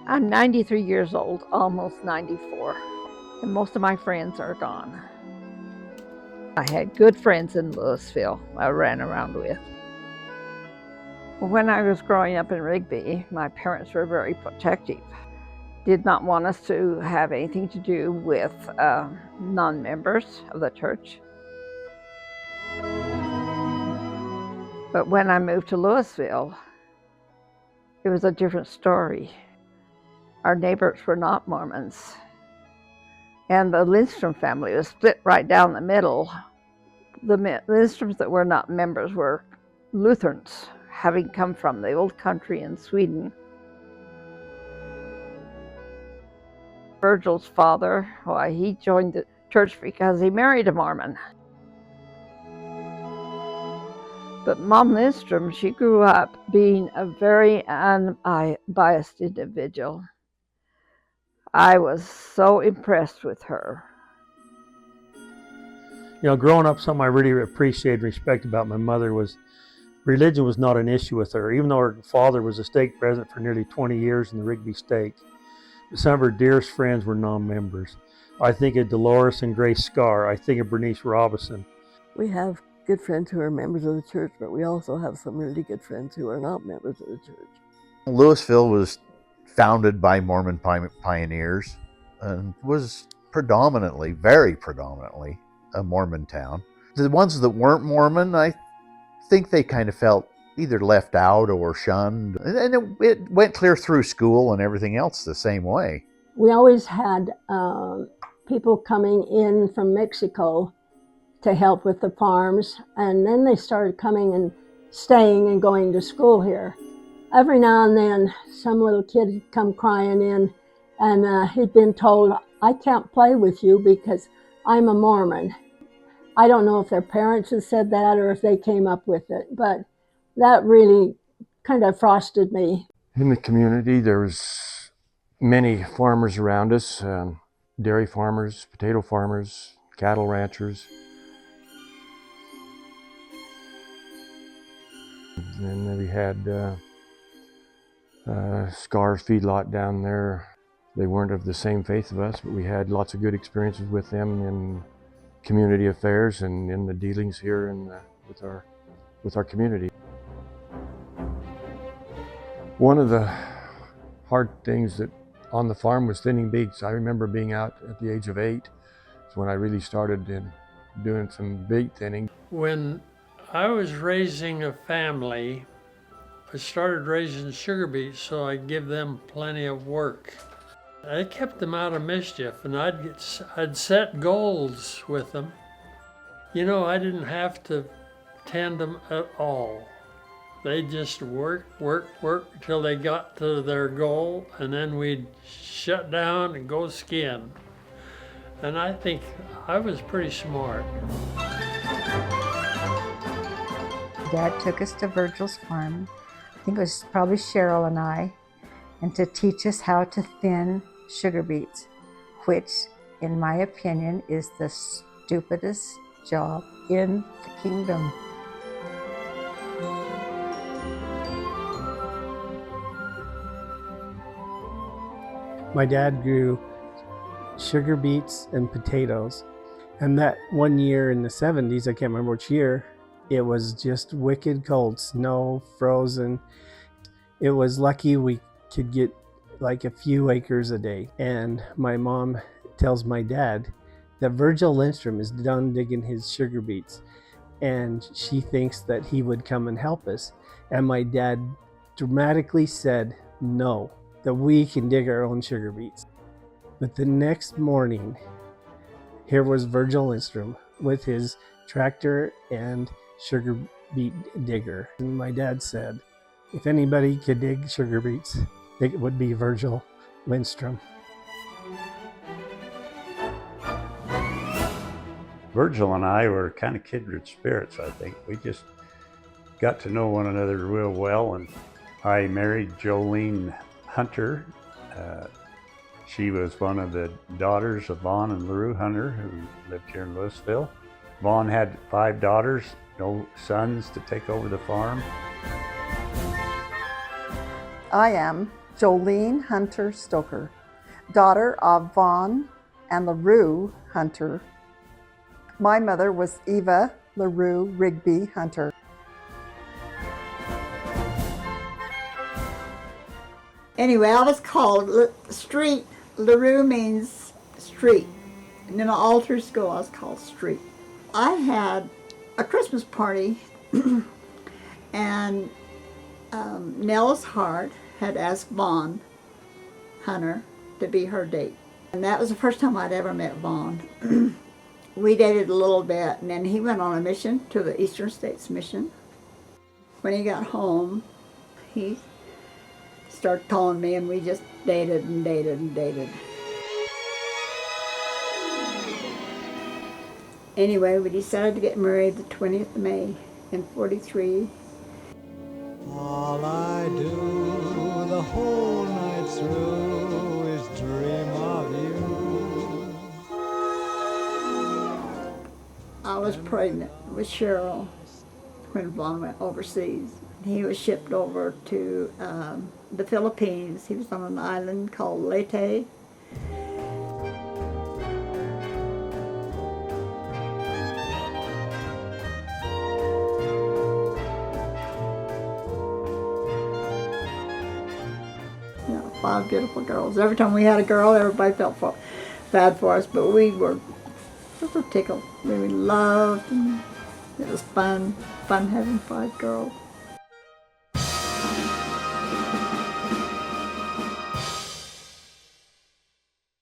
I'm 93 years old, almost 94, and most of my friends are gone. I had good friends in Louisville I ran around with. When I was growing up in Rigby, my parents were very protective. Did not want us to have anything to do with non-members of the church. But when I moved to Louisville, it was a different story. Our neighbors were not Mormons. And the Lindstrom family was split right down the middle. The Lindstroms that were not members were Lutherans, having come from the old country in Sweden. Virgil's father, he joined the church because he married a Mormon. But Mom Lindstrom, she grew up being a very unbiased individual. I was so impressed with her. You know, growing up, something I really appreciated and respect about my mother was religion was not an issue with her. Even though her father was a stake president for nearly 20 years in the Rigby stake, some of her dearest friends were non-members. I think of Dolores and Grace Scar. I think of Bernice Robinson. We have good friends who are members of the church, but we also have some really good friends who are not members of the church. Louisville was founded by Mormon pioneers and was predominantly, very predominantly, a Mormon town. The ones that weren't Mormon, I think they kind of felt either left out or shunned. And it went clear through school and everything else the same way. We always had people coming in from Mexico to help with the farms, and then they started coming and staying and going to school here. Every now and then, some little kid would come crying in, and he'd been told, "I can't play with you because I'm a Mormon." I don't know if their parents had said that or if they came up with it, but that really kind of frosted me. In the community, there was many farmers around us, dairy farmers, potato farmers, cattle ranchers. And then we had Scar feedlot down there. They weren't of the same faith of us, but we had lots of good experiences with them in community affairs and in the dealings here and with our community. One of the hard things that on the farm was thinning beets. I remember being out at the age of 8. It's when I really started doing some beet thinning. When I was raising a family, I started raising sugar beets so I'd give them plenty of work. I kept them out of mischief, and I'd set goals with them. You know, I didn't have to tend them at all. They just work until they got to their goal, and then we'd shut down and go skin. And I think I was pretty smart. Dad took us to Virgil's farm. I think it was probably Cheryl and I, and to teach us how to thin sugar beets, which, in my opinion, is the stupidest job in the kingdom. My dad grew sugar beets and potatoes, and that one year in the 70s, I can't remember which year, it was just wicked cold, snow, frozen. It was lucky we could get like a few acres a day. And my mom tells my dad that Virgil Lindstrom is done digging his sugar beets, and she thinks that he would come and help us. And my dad dramatically said no, that we can dig our own sugar beets. But the next morning, here was Virgil Lindstrom with his tractor and sugar beet digger. And my dad said, if anybody could dig sugar beets, it would be Virgil Lindstrom. Virgil and I were kind of kindred spirits, I think. We just got to know one another real well, and I married Jolene Hunter. She was one of the daughters of Vaughn and LaRue Hunter, who lived here in Louisville. Vaughn had 5 daughters, no sons to take over the farm. I am Jolene Hunter Stoker, daughter of Vaughn and LaRue Hunter. My mother was Eva LaRue Rigby Hunter. Anyway, I was called Street. LaRue means street. And in an altar school, I was called Street. I had a Christmas party, and Nella's Heart had asked Vaughn Hunter to be her date. And that was the first time I'd ever met Vaughn. We dated a little bit, and then he went on a mission to the Eastern States Mission. When he got home, he started calling me, and we just dated and dated and dated. Anyway, we decided to get married the 20th of May in '43. All I do the whole night through is dream of you. I was pregnant with Sharon when Vaughn went overseas. He was shipped over to the Philippines. He was on an island called Leyte. You know, 5 beautiful girls. Every time we had a girl, everybody felt bad for us, but we were just a tickle. We loved, and it was fun having 5 girls.